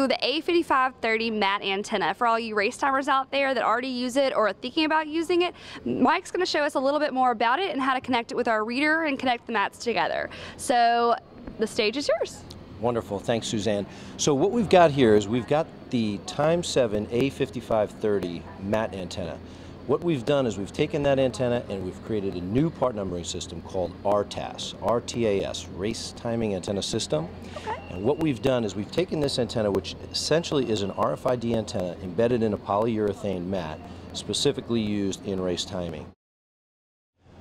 the A5530 mat antenna. For all you race timers out there that already use it or are thinking about using it, Mike's going to show us a little bit more about it and how to connect it with our reader and connect the mats together. So the stage is yours. Wonderful, thanks Suzanne. So what we've got here is we've got the Time7 A5530 mat antenna. What we've done is we've taken that antenna and we've created a new part numbering system called RTAS, R-T-A-S, Race Timing Antenna System. Okay. And what we've done is we've taken this antenna, which essentially is an RFID antenna embedded in a polyurethane mat, specifically used in race timing.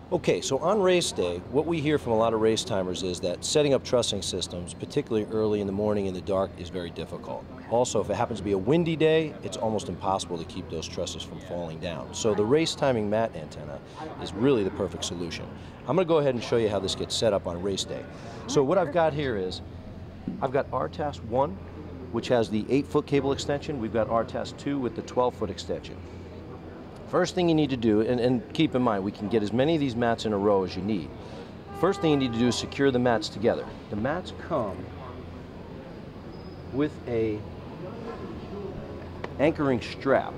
Okay, so on race day, what we hear from a lot of race timers is that setting up trussing systems, particularly early in the morning in the dark, is very difficult. Also, if it happens to be a windy day, it's almost impossible to keep those trusses from falling down. So the race timing mat antenna is really the perfect solution. I'm going to go ahead and show you how this gets set up on race day. So what I've got here is, I've got RTAS 1, which has the 8-foot cable extension. We've got RTAS 2 with the 12-foot extension. First thing you need to do, and keep in mind, we can get as many of these mats in a row as you need. First thing you need to do is secure the mats together. The mats come with a anchoring strap.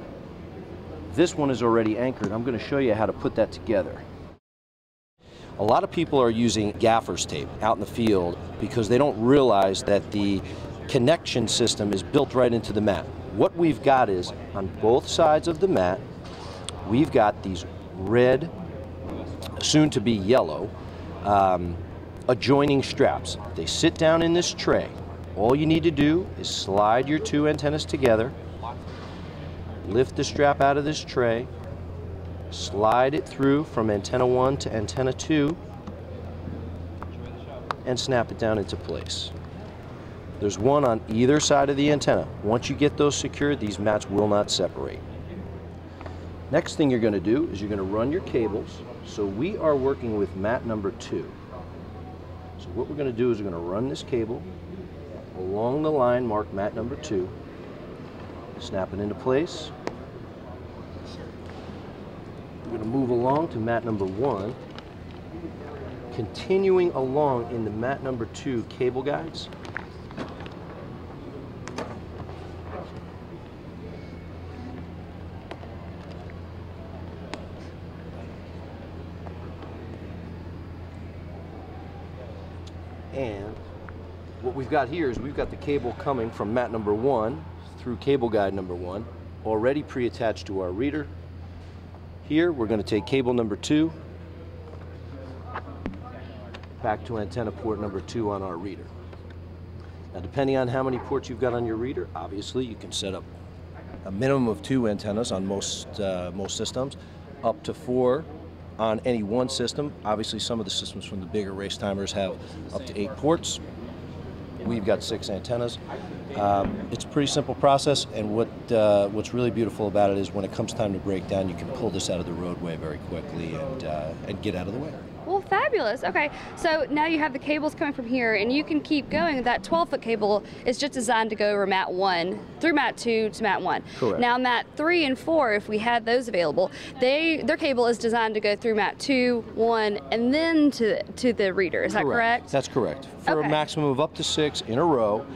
This one is already anchored. I'm going to show you how to put that together. A lot of people are using gaffer's tape out in the field because they don't realize that the connection system is built right into the mat. What we've got is, on both sides of the mat, we've got these red, soon to be yellow, adjoining straps. They sit down in this tray. All you need to do is slide your two antennas together, lift the strap out of this tray, slide it through from antenna 1 to antenna 2, and snap it down into place. There's one on either side of the antenna. Once you get those secured, these mats will not separate. Next thing you're going to do is you're going to run your cables. So we are working with mat number 2. So what we're going to do is we're going to run this cable along the line marked mat number 2, snap it into place. We're going to move along to mat number 1, continuing along in the mat number 2 cable guides. And what we've got here is we've got the cable coming from mat number 1 through cable guide number 1, already pre-attached to our reader. Here we're going to take cable number 2 back to antenna port number 2 on our reader. Now, depending on how many ports you've got on your reader, obviously you can set up a minimum of 2 antennas on most systems, up to 4 on any one system. Obviously, some of the systems from the bigger race timers have up to 8 ports. We've got 6 antennas. It's a pretty simple process, and what's really beautiful about it is when it comes time to break down, you can pull this out of the roadway very quickly and get out of the way. Well, fabulous. Okay, so now you have the cables coming from here, and you can keep going. That 12-foot cable is just designed to go over mat 1 through mat 2 to mat 1. Correct. Now mat 3 and 4, if we had those available, their cable is designed to go through mat 2, 1, and then to the reader. Is that correct? That's correct. For okay. a maximum of up to 6 in a row.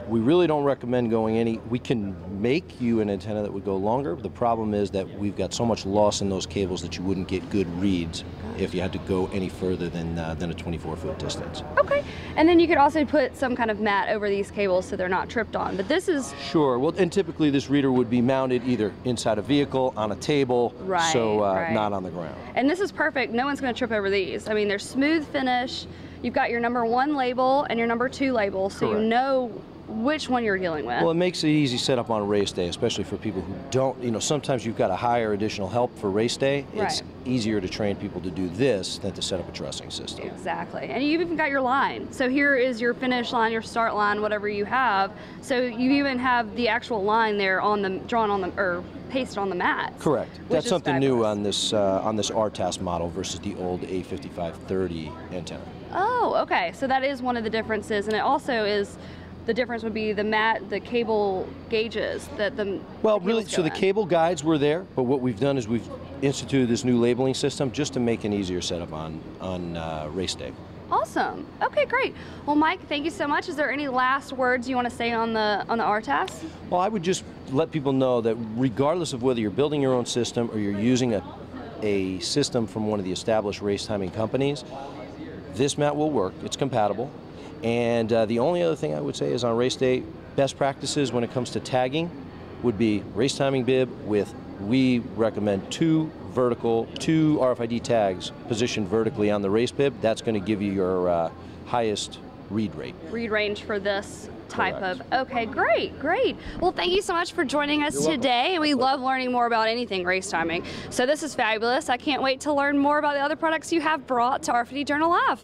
We really don't recommend going any. We can make you an antenna that would go longer. The problem is that we've got so much loss in those cables that you wouldn't get good reads if you had to go any further than a 24-foot distance. Okay, and then you could also put some kind of mat over these cables so they're not tripped on, but this is... Sure, well, and typically this reader would be mounted either inside a vehicle, on a table, right, so right. Not on the ground. And this is perfect. No one's going to trip over these. I mean, they're smooth finish. You've got your number 1 label and your number 2 label, so correct. You know which one you're dealing with. Well, it makes it easy setup on race day, especially for people who don't, you know, sometimes you've got to hire additional help for race day. It's easier to train people to do this than to set up a trussing system. Exactly, and you've even got your line. So here is your finish line, your start line, whatever you have. So you even have the actual line there on the, drawn on the, or pasted on the mat. Correct. That's something new on this RTAS model versus the old A5530 antenna. Oh, okay, so that is one of the differences, and it also is, the difference would be the mat, the cable gauges that the well, really, so the cable guides were there, but what we've done is we've instituted this new labeling system just to make an easier setup on race day. Awesome. Okay, great. Well, Mike, thank you so much. Is there any last words you want to say on the RTAS? Well, I would just let people know that regardless of whether you're building your own system or you're using a system from one of the established race timing companies, this mat will work. It's compatible. And the only other thing I would say is on race day, best practices when it comes to tagging would be race timing bib with, we recommend two RFID tags positioned vertically on the race bib. That's going to give you your highest read rate. Read range for this type Correct. of, okay, great. Well, thank you so much for joining us today. And we love learning more about anything race timing. So this is fabulous. I can't wait to learn more about the other products you have brought to RFID Journal Live.